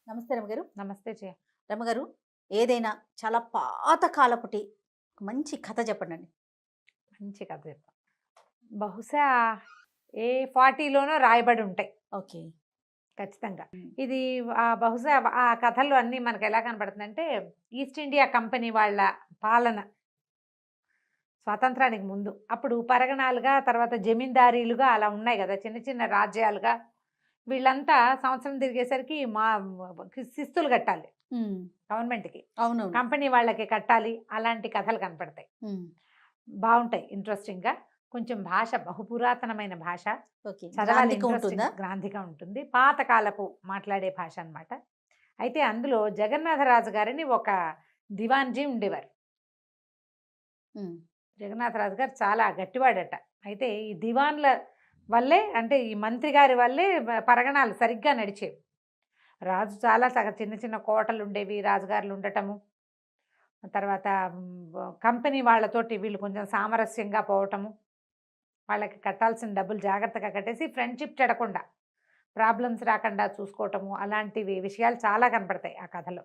నమస్తే రమగారు. నమస్తే రమగారు, ఏదైనా చాలా పాత కాలపుటి ఒక మంచి కథ చెప్పండండి. మంచి కథ చెప్తా. బహుశా ఏ 40లోనో రాయబడి ఉంటాయి ఓకే. ఖచ్చితంగా. హ్మ్. ఇది బహుశా ఆ కథల్లో అన్నీ మనకు ఎలా కనపడుతుందంటే, ఈస్ట్ ఇండియా కంపెనీ వాళ్ళ పాలన స్వాతంత్రానికి ముందు. అప్పుడు పరగణాలుగా, తర్వాత జమీందారీలుగా అలా ఉన్నాయి గదా! చిన్న చిన్న రాజ్యాలుగా. వీళ్ళంతా సంవత్సరం తిరిగేసరికి శిస్తులు కట్టాలి హ్మ్. గవర్నమెంట్‌కి. అవునవును. కంపెనీ వాళ్ళకి కట్టాలి. అలాంటి కథలు కనపడతాయి. హ్మ్. బావుంటాయి ఇంట్రెస్టింగ్‌గా. కొంచెం భాష బహుపురాతనమైన భాష. ఓకే. చదవాలి గ్రాంథికం ఉంటుందా? గ్రాంథికం ఉంటుంది. పాత కాలపు మాట్లాడే భాష అనమాట. అయితే అందులో జగన్నాథరాజు గారని ఒక దివాన్‌జీ ఉండేవారు. హ్మ్. జగన్నాథరాజు గారు చాలా గట్టివాడట. అయితే ఈ దివాన్‌ల వల్లే అంటే ఈ మంత్రి గారి వల్లే పరగణాలు సరిగ్గా నడిచేవి. రాజు చాలా చిన్న చిన్న కోటలుండేవి. రాజుగారులు ఉండటము. తర్వాత కంపెనీ వాళ్ళతోటి వీళ్ళు కొంచెం సామరస్యంగా పోవటము. వాళ్ళకి కట్టాల్సిన డబ్బులు జాగ్రత్తగా కట్టేసి ఫ్రెండ్‌షిప్ చెడకుండా, ప్రాబ్లమ్స్ రాకుండా చూసుకోవటము. అలాంటివి విషయాలు చాలా కనపడతాయి ఆ కథలో.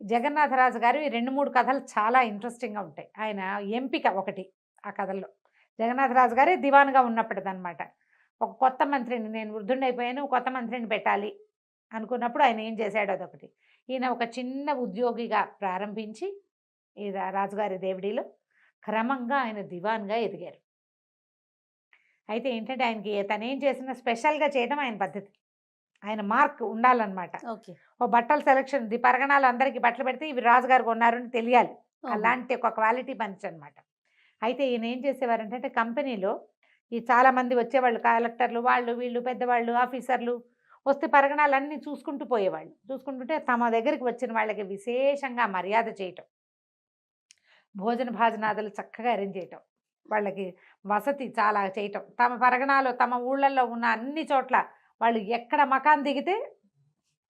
జగన్నాథరాజు గారివి 2, 3 కథలు చాలా ఇంట్రెస్టింగ్‌గా ఉంటాయి. ఆయన ఎంపిక ఒకటి ఆ కథల్లో. జగన్నాథరాజు గారే దివాన్‌గా ఉన్నప్పటిదనమాట. ఒక కొత్త మంత్రిని నేను వృద్ధుడినైపోయాను. కొత్త మంత్రిని పెట్టాలి అనుకున్నప్పుడు ఆయన ఏం చేశాడో అదొకటి. ఈయన ఒక చిన్న ఉద్యోగిగా ప్రారంభించి ఈ రాజుగారి దేవుడిలో క్రమంగా ఆయన దివాన్‌గా ఎదిగారు. అయితే ఏంటంటే ఆయనకి తనేం చేసినా స్పెషల్‌గా చేయడం ఆయన పద్ధతి. ఆయన మార్క్ ఉండాలనమాట. ఓకే. ఓ బట్టల సెలక్షన్ పరగణాలు అందరికి బట్టలు పెడితే ఇవి రాజుగారు కొన్నారు అని తెలియాలి. ఓహో! అలాంటి ఒక క్వాలిటీ మనిషనమాట. అయితే ఈయన ఏం చేసేవారంటే కంపెనీలో ఈ చాలామంది వచ్చేవాళ్ళు కలెక్టర్లు వాళ్ళు వీళ్ళు పెద్దవాళ్ళు ఆఫీసర్లు వస్తే పరగణాలన్నీ చూసుకుంటూ పోయేవాళ్ళు. చూసుకుంటుంటే తమ దగ్గరికి వచ్చిన వాళ్ళకి విశేషంగా మర్యాద చేయటం. భోజన భాజనాదులు చక్కగా అరేంజ్ చేయటం. వాళ్ళకి వసతి చాలా చేయటం. తమ పరగణాలో తమ ఊళ్ళల్లో ఉన్న అన్ని చోట్ల వాళ్ళు ఎక్కడ మకాన్ దిగితే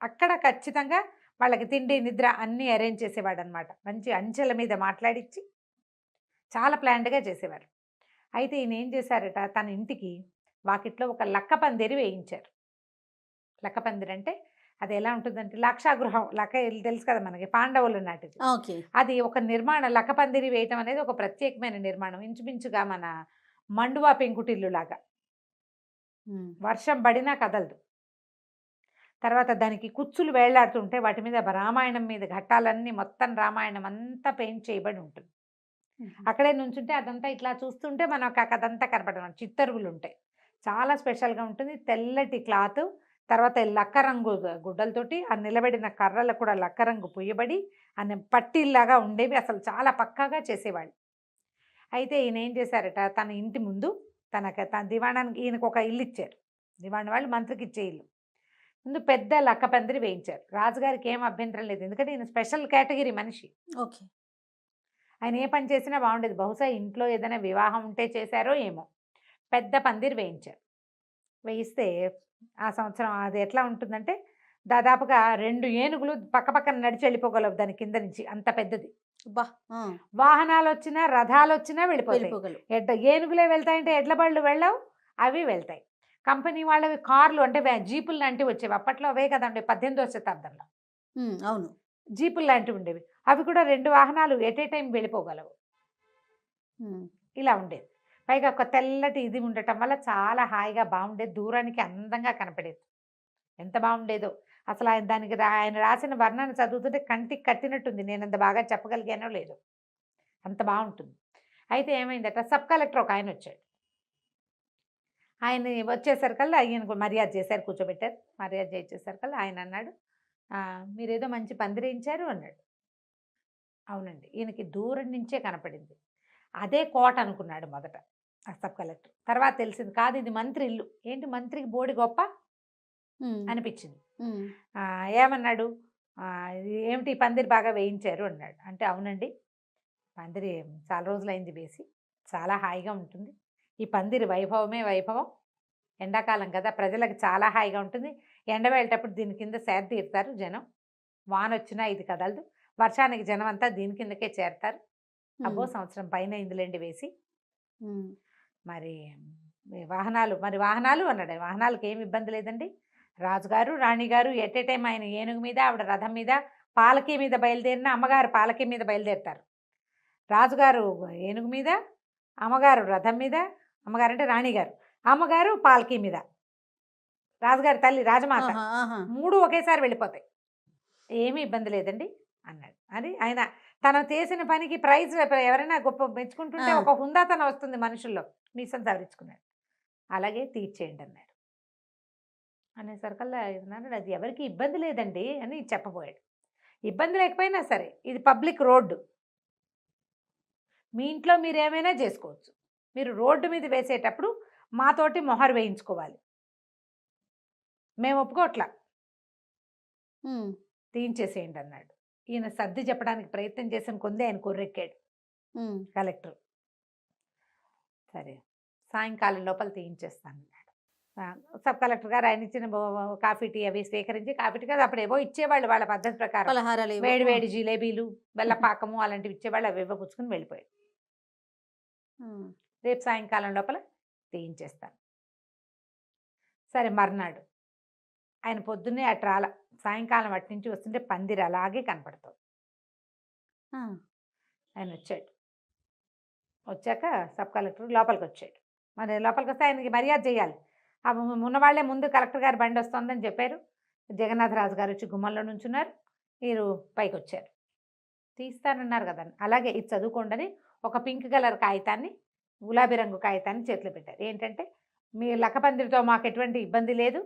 అక్కడ ఖచ్చితంగా వాళ్ళకి తిండి, నిద్ర అన్నీ అరేంజ్ చేసేవాడనమాట. మంచి అంచెల మీద మాట్లాడిచ్చి చాలా ప్లాన్డ్‌గా చేసేవారు. అయితే ఈయన ఏం చేశారట తన ఇంటికి వాకిట్లో ఒక లక్క పందిరి వేయించారు. లక్క పందిరంటే అది ఎలా ఉంటుందంటే లాక్షాగృహం లక్క తెలుసు కదా మనకి పాండవుల నాటిది. ఓకే. అది ఒక నిర్మాణం లక్క పందిరి వేయటం అనేది ఒక ప్రత్యేకమైన నిర్మాణం. ఇంచుమించుగా మన మండువా పెంకుటిల్లులాగా. హ్మ్. వర్షం పడినా కదలదు. తర్వాత దానికి కుచ్చులు వేలాడుతుంటే వాటి మీద రామాయణం మీద ఘట్టాలన్నీ మొత్తం రామాయణం అంతా పెయింట్ చేయబడి ఉంటుంది. హుహు. అక్కడే నుంచుంటే అదంతా ఇట్లా చూస్తుంటే మనకు ఆ కథంతా కనపడదు. చిత్తరువులుంటాయి. చాలా స్పెషల్‌గా ఉంటుంది. తెల్లటి క్లాతు, తర్వాత లక్క రంగు గుడ్డలతోటి ఆ నిలబడిన కర్రలకు కూడా లక్క రంగు పూయబడి పట్టీల్లాగా ఉండేవి. అసలు చాలా పక్కాగా చేసేవాళ్ళు. అయితే ఈయన ఏం చేశారట తన ఇంటి ముందు తన దివాణానికి ఈయనకొక ఇల్లిచ్చారు. దివాణం వాళ్ళు మంత్రికిచ్చే ఇల్లు. ముందు పెద్ద లక్క పందిరి వేయించారు. రాజుగారికి ఏం అభ్యంతరం లేదు. ఎందుకంటే ఈయన స్పెషల్ కేటగిరీ మనిషి. ఓకే. ఆయన ఏ పని చేసినా బాగుండేది. బహుశా ఇంట్లో ఏదైనా వివాహం ఉంటే చేశారో ఏమో! పెద్ద పందిరి వేయించారు. వేయిస్తే ఆ సంవత్సరం అది ఎట్లా ఉంటుందంటే దాదాపుగా 2 ఏనుగులు పక్కపక్కన నడిచి వెళ్ళిపోగలవు దాని కింద నుంచి అంత పెద్దది. అబ్బా! ఆ! వాహనాలొచ్చినా, రథాలొచ్చినా వెళ్ళిపోతాయి. వెళ్ళిపోగలవు. ఏనుగులే వెళ్తాయంటే ఎడ్ల బళ్ళు వెళ్ళవు. అవి వెళ్తాయి. కంపెనీ వాళ్ళవి కార్లు అంటే జీపులు లాంటివి వచ్చేవి. అప్పట్లో అవే కదండీ 18వ శతాబ్దంలో. హ్మ్. అవును. జీపులు లాంటివి ఉండేవి. అవి కూడా 2 వాహనాలు ఎట్ ఏ టైమ్ వెళ్ళిపోగలవు. హ్మ్. ఇలా ఉండేది. పైగా ఒక తెల్లటి ఇది ఉండటం వల్ల చాలా హాయిగా బావుండేది. దూరానికి అందంగా కనపడేది. ఎంత బావుండేదో. అసలు ఆయన దానికి ఆయన రాసిన వర్ణన చదువుతుంటే కంటికి కట్టినట్టుంది. నేనంత బాగా చెప్పగలిగానో లేదో. అంత బావుంటుంది. అయితే ఏమైందట సబ్ కలెక్టర్ ఒక ఆయనొచ్చాడు. ఆయన వచ్చేసరికల్లా ఈయనకు మర్యాద చేశారు. కూర్చోబెట్టారు. మర్యాద చేసేసరికల్లా ఆయనన్నాడు, "మీరేదో మంచి పందిరేయించారు" అన్నాడు. అవునండి. ఈయనకి దూరం నుంచే కనపడింది. అదే కోట అనుకున్నాడు మొదట ఆ సబ్ కలెక్టర్. తర్వాత తెలిసింది కాదు ఇది మంత్రి ఇల్లు. ఏంటి మంత్రికి బోడి గొప్ప హ్మ్. అనిపించింది. హ్మ్. ఏమన్నాడు, "ఇది ఏమిటి ఈ పందిరి బాగా వేయించారు" అన్నాడు. అంటే అవునండి. పందిరి చాలా రోజులైంది వేసి. చాలా హాయిగా ఉంటుంది. ఈ పందిరి వైభవమే వైభవం. ఎండాకాలం కదా! ప్రజలకు చాలా హాయిగా ఉంటుంది. ఎండ వెళ్ళేటప్పుడు దీని కింద సేద తీరుతారు జనం. వానొచ్చినా ఇది కదలదు. వర్షానికి జనమంతా దీని కిందకే చేరతారు. హ్మ్. అబ్బో! సంవత్సరం పైనయిందిలెండి వేసి. హ్మ్. మరి వాహనాలు అన్నాడు. వాహనాలకేమి ఇబ్బంది లేదండి. రాజుగారు రాణిగారు ఎట్ ఏ టైం ఆయన ఏనుగు మీద, ఆవిడ రథం మీద, పాలకీ మీద బయలుదేరిన, అమ్మగారు పాలకీ మీద బయలుదేరుతారు. రాజుగారు ఏనుగు మీద, అమ్మగారు రథం మీద, అమ్మగారు అంటే రాణిగారు, అమ్మగారు పాలకీ మీద, రాజుగారి తల్లి రాజమాత, ఆహా, ఆహా. 3 ఒకేసారి వెళ్ళిపోతాయి. ఏమీ ఇబ్బంది లేదండి అన్నాడు. అది ఆయన తను చేసిన పనికి ప్రైజ్ ఎవరైనా గొప్ప మెచ్చుకుంటుంటే ఆ. ఒక హుందాతనం వస్తుంది మనుషుల్లో. మీసం సవరించుకున్నాడు. అలాగే తీర్చేయండి అన్నాడు. అనేసరికల్లా అన్నాడు, అది ఎవరికి ఇబ్బంది లేదండి అని చెప్పబోయాడు. ఇబ్బంది లేకపోయినా సరే ఇది పబ్లిక్ రోడ్డు, మీ ఇంట్లో మీరు ఏమైనా చేసుకోవచ్చు, మీరు రోడ్డు మీద వేసేటప్పుడు మాతోటి మొహరు వేయించుకోవాలి, మేము ఒప్పుకోవట్లా, ఉమ్, తీయించేసేయండి అన్నాడు. ఈయన సర్ది చెప్పడానికి ప్రయత్నం చేసిన కొందే ఆయన కొర్రెక్కాడు ఉమ్. కలెక్టర్. సరే సాయంకాలం లోపల తీయించేస్తాను అన్నాడు. సబ్ కలెక్టర్ గారు ఆయన ఇచ్చిన కాఫీ టీ అవి స్వీకరించి, కాఫీ టీ కాదు అప్పుడు ఏవో ఇచ్చేవాళ్ళు వాళ్ళ పద్ధతి ప్రకారం, పలహారాలు ఏవో. వేడి వేడి జిలేబీలు, బెల్లపాకము అలాంటివి ఇచ్చేవాళ్ళు, అవి ఇవ్వ పుచ్చుకుని వెళ్ళిపోయాడు. ఉమ్, రేపు సాయంకాలం లోపల తీయించేస్తాను. సరే మర్నాడు ఆయన పొద్దున్నే అటు రాల, సాయంకాలం అటు నుంచి వస్తుంటే పందిరి అలాగే కనపడుతుంది. ఆ, ఆయన వచ్చాడు. వచ్చాక సబ్ కలెక్టర్ లోపలికి వచ్చాడు. మరి లోపలికి వస్తే ఆయనకి మర్యాద చేయాలి. ఉన్నవాళ్లే ముందు కలెక్టర్ గారి బండి వస్తుందని చెప్పారు. జగన్నాథరాజు గారు వచ్చి గుమ్మంలో నుంచున్నారు. మీరు పైకి వచ్చారు. తీస్తానన్నారు కదా, అలాగే ఇది చదువుకోండి. ఒక పింక్ కలర్ కాగితాన్ని, గులాబీ రంగు కాగితాన్ని చేతిలో పెట్టారు. ఏంటంటే మీ లక్కపందిరితో మాకు ఎటువంటి ఇబ్బంది లేదు,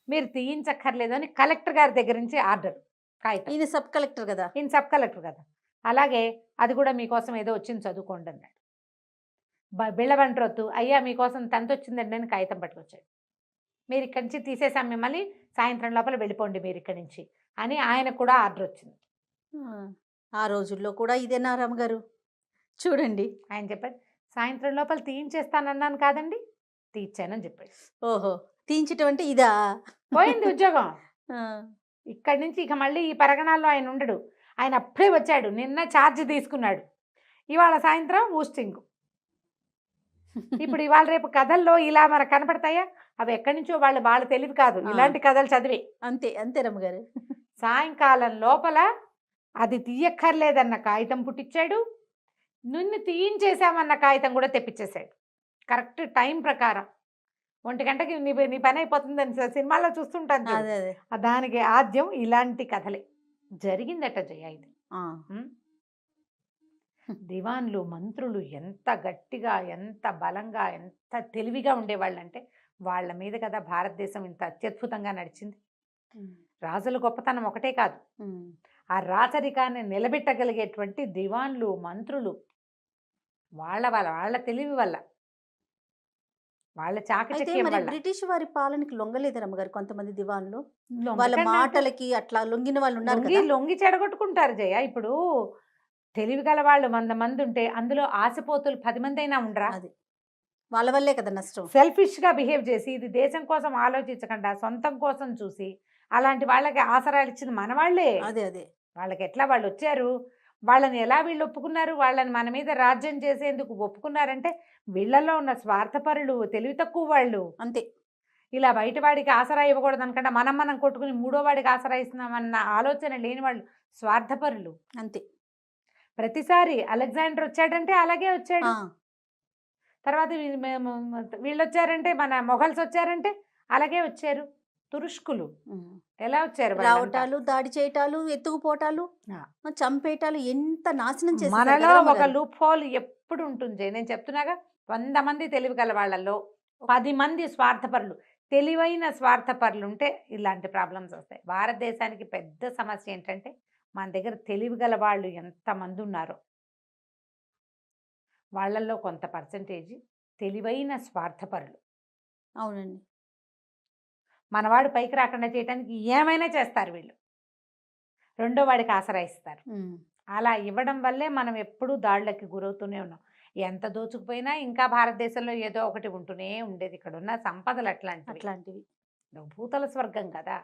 మీరు తీయించక్కర్లేదు అని కలెక్టర్ గారి దగ్గర నుంచి ఆర్డర్ కాగితం. ఈయన సబ్ కలెక్టర్ కదా. ఈయన సబ్ కలెక్టర్ కదా, అలాగే అది కూడా మీకోసం ఏదో వచ్చింది చదువుకోండి అన్నాడు. బిళ్ళబంట్రొత్తు, అయ్యా మీకోసం తంత వచ్చిందండి అని కాగితం పట్టుకొచ్చాడు. మీరు ఇక్కడి నుంచి తీసేసాం మిమ్మల్ని, సాయంత్రం లోపల వెళ్ళిపోండి మీరు ఇక్కడి నుంచి అని ఆయన కూడా ఆర్డర్ వచ్చింది. ఆ రోజుల్లో కూడా ఇదేనా రామగారు? చూడండి. ఆయన చెప్పాడు, సాయంత్రం లోపల తీయించేస్తానన్నాను కాదండి, తీర్చానని చెప్పాడు. ఓహో, తీయించటం అంటే ఇదా? పోయింది ఉద్యోగం. ఆ, ఇక్కడి నుంచి ఇక మళ్ళీ ఈ పరగణాల్లో ఆయన ఉండడు. ఆయన అప్పుడే వచ్చాడు, నిన్న ఛార్జ్ తీసుకున్నాడు, ఇవాళ సాయంత్రం ఊస్టింగ్. ఇప్పుడు ఇవాళ రేపు కథల్లో ఇలా మనకు కనపడతాయా? అవి ఎక్కడి నుంచో వాళ్ళ తెలివి కాదు, ఇలాంటి కథలు చదివి. అంతే అంతే రమ్మగారు. సాయంకాలం లోపల అది తీయక్కర్లేదన్న కాగితం పుట్టించాడు, నిన్ను తీయించేసామన్న కాగితం కూడా తెప్పించేశాడు. కరెక్ట్ టైం ప్రకారం 1 గంటకి నీ పని అయిపోతుందని సినిమాల్లో చూస్తుంటాను. అదే అదే. దానికి ఆద్యం ఇలాంటి కథలే జరిగిందట జయ. ఇది ఆ, దివాన్లు మంత్రులు ఎంత గట్టిగా, ఎంత బలంగా, ఎంత తెలివిగా ఉండేవాళ్ళంటే వాళ్ళ మీద కదా భారతదేశం ఇంత అత్యద్భుతంగా నడిచింది. రాజుల గొప్పతనం ఒకటే కాదు, ఆ రాచరికాన్ని నిలబెట్టగలిగేటువంటి దివాన్లు మంత్రులు వాళ్ళ తెలివి వల్ల, వాళ్ళ అయితే చాకచక్యం మరి వల్ల. బ్రిటిష్ వారి పాలనకి లొంగలేదు రమ్మగారు కొంతమంది దివాన్లు. లొంగ వాళ్ళ కన్నా మాటలకి అట్లా లొంగిన వాళ్ళు ఉన్నారు లొంగి కదా. లొంగి చెడగొట్టుకుంటారు జయ. ఇప్పుడు తెలివి గల వాళ్ళు 100 మంది ఉంటే అందులో ఆశపోతులు 10 మంది అయినా ఉండరా? అది వాళ్ళ వల్లే కదా నష్టం. సెల్ఫిష్ గా బిహేవ్ చేసి, ఇది దేశం కోసం ఆలోచించకుండా సొంతం కోసం చూసి అలాంటి వాళ్ళకి ఆసరాలు ఇచ్చింది మన వాళ్ళే. అదే అదే. వాళ్ళకి ఎట్లా వాళ్ళు వచ్చారు, వాళ్ళని ఎలా వీళ్ళు ఒప్పుకున్నారు, వాళ్ళని మన మీద రాజ్యం చేసేందుకు ఒప్పుకున్నారంటే వీళ్ళల్లో ఉన్న స్వార్థపరులు, తెలివి తక్కువ వాళ్ళు. అంతే. ఇలా బయట వాడికి ఆసరా ఇవ్వకూడదు అనకుండా మనం కొట్టుకుని 3వ వాడికి ఆసరా ఇస్తున్నామన్న ఆలోచన లేని వాళ్ళు స్వార్థపరులు. అంతే. ప్రతిసారి అలెగ్జాండర్ వచ్చాడంటే అలాగే వచ్చాడు. తర్వాత వీళ్ళు వచ్చారంటే, మన మొఘల్స్ వచ్చారంటే అలాగే వచ్చారు. తురుష్కులు ఎలా వచ్చారు? రావటాలు, దాడి చేయటాలు, ఎత్తుకుపోటాలు, చంపేటాలు, ఎంత నాశనం చేశారు. మనలో ఒక లూప్ హోల్ ఎప్పుడు ఉంటుంది. నేను చెప్తున్నాగా, 100 మంది తెలివి గల వాళ్ళల్లో 10 మంది స్వార్థపరులు, తెలివైన స్వార్థపరులు ఉంటే ఇలాంటి ప్రాబ్లమ్స్ వస్తాయి. భారతదేశానికి పెద్ద సమస్య ఏంటంటే మన దగ్గర తెలివి గల వాళ్ళు ఎంతమంది ఉన్నారో వాళ్ళల్లో కొంత పర్సంటేజ్ తెలివైన స్వార్థపరులు. అవునండి. మనవాడు పైకి రాకుండా చేయడానికి ఏమైనా చేస్తారు వీళ్ళు. 2వ వాడికి ఆసరా ఇస్తారు. అలా ఇవ్వడం వల్లే మనం ఎప్పుడూ దాడులకి గురవుతూనే ఉన్నాం. ఎంత దోచుకుపోయినా ఇంకా భారతదేశంలో ఏదో ఒకటి ఉంటూనే ఉండేది. ఇక్కడ ఉన్న సంపదలు అట్లాంటివి. భూతల స్వర్గం కదా.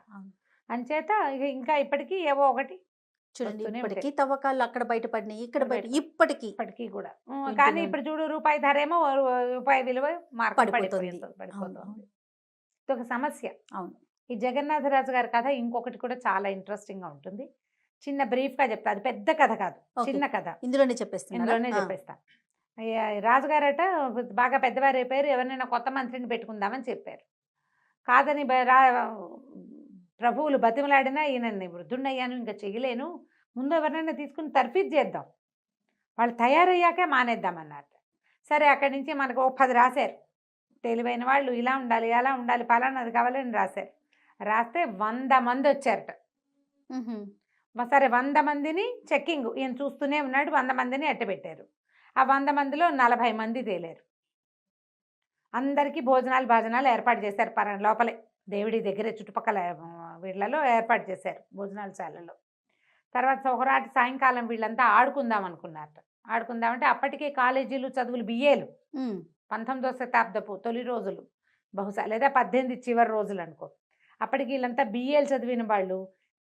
అంచేత ఇంకా ఇప్పటికీ ఏవో ఒకటి చూడండి, ఇప్పటికీ తవ్వకాలు అక్కడ బయటపడినాయి, ఇక్కడ బయట ఇప్పటికీ కూడా. కానీ ఇప్పుడు చూడు, రూపాయి ధర ఏమో రూపాయి విలువ పడిపోతుంది. ఇది ఒక సమస్య. అవును. ఈ జగన్నాథరాజు గారి కథ ఇంకొకటి కూడా చాలా ఇంట్రెస్టింగ్గా ఉంటుంది. చిన్న బ్రీఫ్గా చెప్తా, అది పెద్ద కథ కాదు, ఓకే. చిన్న కథ. ఇందులోనే చెప్పేస్తున్నారా? ఇందులోనే ఆ. చెప్పేస్తా. రాజుగారట బాగా పెద్దవారు అయిపోయారు, ఎవరినైనా కొత్త మంత్రిని పెట్టుకుందామని చెప్పారు. కాదని ప్రభువులు బతిమలాడినా ఈయనని వృద్ధున్నయ్యాను ఇంకా చెయ్యలేను, ముందు ఎవరినైనా తీసుకుని తర్ఫీదు చేద్దాం, వాళ్ళు తయారయ్యాకే మానేద్దామన్నారు. సరే అక్కడి నుంచి మనకు ఓ 10 రాశారు, తెలివైన వాళ్ళు ఇలా ఉండాలి అలా ఉండాలి పలానాది కావాలని రాశారు. రాస్తే 100 మంది వచ్చారట. మ్హూ. సరే 100 మందిని చెక్కింగ్ ఈయన చూస్తూనే ఉన్నాడు, 100 మందిని అట్టబెట్టారు. ఆ 100 మందిలో 40 మంది తేలారు. అందరికీ భోజనాలు ఏర్పాటు చేశారు లోపలే దేవుడి దగ్గరే చుట్టుపక్కల వీళ్ళలో ఏర్పాటు చేశారు భోజనాల శాలలో. తర్వాత ఒకరాటి సాయంకాలం వీళ్ళంతా ఆడుకుందాం అనుకున్నారట. ఆడుకుందామంటే అప్పటికే కాలేజీలు చదువులు బిఏలు, మ్. 19వ శతాబ్దపు తొలి రోజులు బహుశా, లేదా 18 చివరి రోజులు అనుకో. అప్పటికి వీళ్ళంతా బిఏలు చదివిన వాళ్ళు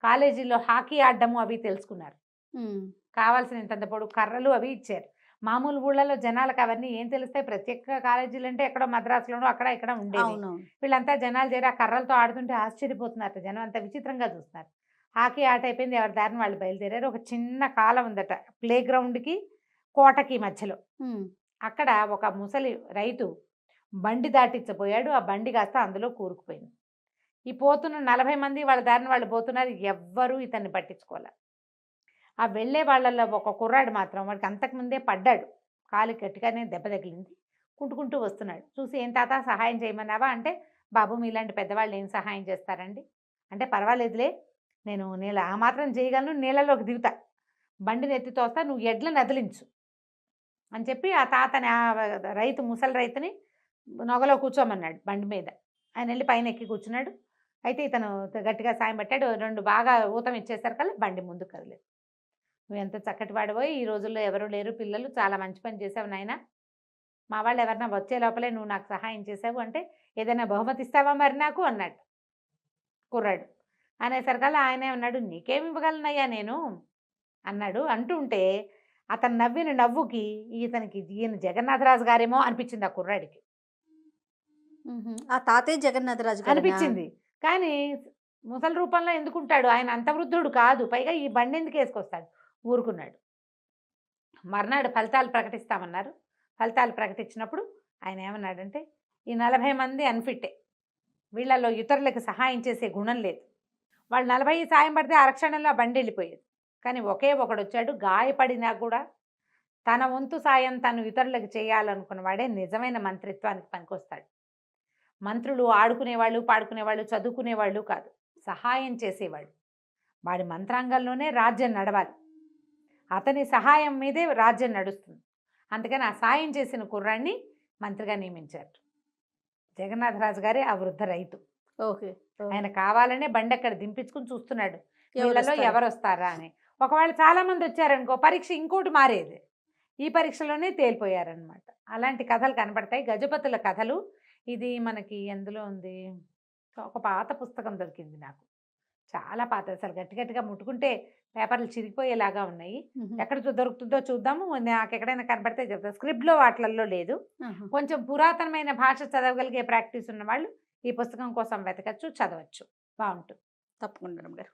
కాలేజీలో హాకీ ఆడడము అవి తెలుసుకున్నారు. మ్. కావాల్సిన ఇంతంత పొడుగు కర్రలు అవి ఇచ్చారు. మామూలు ఊళ్ళలో జనాలకు అవన్నీ ఏం తెలుస్తాయి, ప్రత్యేక కాలేజీలు అంటే ఎక్కడో మద్రాసులోనో అక్కడ ఇక్కడ ఉండేవి. అవును. వీళ్ళంతా జనాలు చేరి ఆ కర్రలతో ఆడుతుంటే ఆశ్చర్యపోతున్నారు, జనం అంతా విచిత్రంగా చూస్తున్నారు. హాకీ ఆట అయిపోయింది, ఎవరి దారిని వాళ్ళు బయలుదేరారు. ఒక చిన్న కాలం ఉందట ప్లే గ్రౌండ్కి కోటకి మధ్యలో. మ్. అక్కడ ఒక ముసలి రైతు బండి దాటించబోయాడు, ఆ బండి కాస్త అందులో కూరుకుపోయింది. ఈ పోతున్న 40 మంది వాళ్ళ దారిని వాళ్ళు పోతున్నారు, ఎవ్వరూ ఇతన్ని పట్టించుకోవాలి. ఆ వెళ్ళే వాళ్ళల్లో ఒక కుర్రాడు మాత్రం వాడికి అంతకుముందే పడ్డాడు, కాలు గట్టిగానే దెబ్బ తగిలింది, కుంటుకుంటూ వస్తున్నాడు. చూసి ఏం తాత సహాయం చేయమన్నావా అంటే, బాబు మీలాంటి పెద్దవాళ్ళు ఏం సహాయం చేస్తారండి అంటే, పర్వాలేదులే నేను ఆ మాత్రం చేయగలను, నీళ్ళలోకి దిగుతా, బండిని ఎత్తి తోస్తా, నువ్వు ఎడ్ల నదిలించు అని చెప్పి ఆ తాతని ముసలి రైతుని నొగలో కూర్చోమన్నాడు బండి మీద. ఆయన వెళ్ళి పైన ఎక్కి కూర్చున్నాడు. అయితే ఇతను గట్టిగా సాయం పట్టాడు, 2 బాగా ఊతం ఇచ్చేసరికల్లా బండి ముందుకు కదిలేదు. నువ్వు ఎంత చక్కటి వాడిపోయి, ఈ రోజుల్లో ఎవరు లేరు పిల్లలు, చాలా మంచి పని చేసావు నాయన, మా వాళ్ళు ఎవరన్నా వచ్చే లోపలే నువ్వు నాకు సహాయం చేసావు అంటే ఏదైనా బహుమతి ఇస్తావా మరి నాకు అన్నాడు కుర్రాడు. అనేసరికల్లా ఆయనే ఉన్నాడు, నీకేమి ఇవ్వగలనయ్యా నేను అన్నాడు. అంటుంటే అతను నవ్విన నవ్వుకి ఈయన జగన్నాథరాజు గారేమో అనిపించింది ఆ కుర్రాడికి. మ్హూ. ఆ తాతయ్య జగన్నాథరాజు గారేనా? అనిపించింది. కానీ ముసలి రూపంలో ఎందుకుంటాడు, ఆయన అంత వృద్ధుడు కాదు, పైగా ఈ బండి ఎందుకు వేసుకొస్తాడు, ఊరుకున్నాడు. మర్నాడు ఫలితాలు ప్రకటిస్తామన్నారు. ఫలితాలు ప్రకటించినప్పుడు ఆయన ఏమన్నాడంటే, ఈ 40 మంది అన్ఫిట్టే, వీళ్ళల్లో ఇతరులకు సహాయం చేసే గుణం లేదు, వాళ్ళు 40 సాయం పడితే అరక్షణంలో ఆ బండి వెళ్ళిపోయేది. కానీ ఒకే ఒకడు వచ్చాడు, గాయపడినా కూడా తన వంతు సాయం తను ఇతరులకు చేయాలనుకున్నవాడే నిజమైన మంత్రిత్వానికి పనికొస్తాడు. మంత్రులు ఆడుకునేవాళ్ళు, పాడుకునేవాళ్ళు, చదువుకునేవాళ్ళు కాదు, సహాయం చేసేవాళ్ళు. వాడి మంత్రాంగంలోనే రాజ్యం నడవాలి, అతని సహాయం మీదే రాజ్యం నడుస్తుంది. అందుకని ఆ సాయం చేసిన కుర్రాన్ని మంత్రిగా నియమించారు. జగన్నాథరాజు గారే ఆ వృద్ధ రైతు. ఓకే. ఆయన కావాలనే బండి అక్కడ దింపించుకుని చూస్తున్నాడు, ఎవరు వీళ్ళలో వస్తారు? ఎవరు వస్తారా అని. ఒకవేళ చాలా మంది వచ్చారనుకో, పరీక్ష ఇంకోటి మారేది, ఈ పరీక్షలోనే తేలిపోయారనమాట. అలాంటి కథలు కనపడతాయి, గజపతుల కథలు. ఇది మనకి ఎందులో ఉంది, ఒక పాత పుస్తకం దొరికింది నాకు, చాలా పాత, అసలు గట్టిగా ముట్టుకుంటే పేపర్లు చిరిగిపోయేలాగా ఉన్నాయి. మ్హూ. ఎక్కడ దొరుకుతుందో చూద్దాము, నాకు ఎక్కడైనా కనపడితే చెప్తా. స్క్రిప్ట్లో వాటిల్లో లేదు. ఆహా. కొంచెం పురాతనమైన భాష చదవగలిగే ప్రాక్టీస్ ఉన్న వాళ్ళు ఈ పుస్తకం కోసం వెతకచ్చు, చదవచ్చు, బాగుంటుంది. తప్పకుండా రమగారు.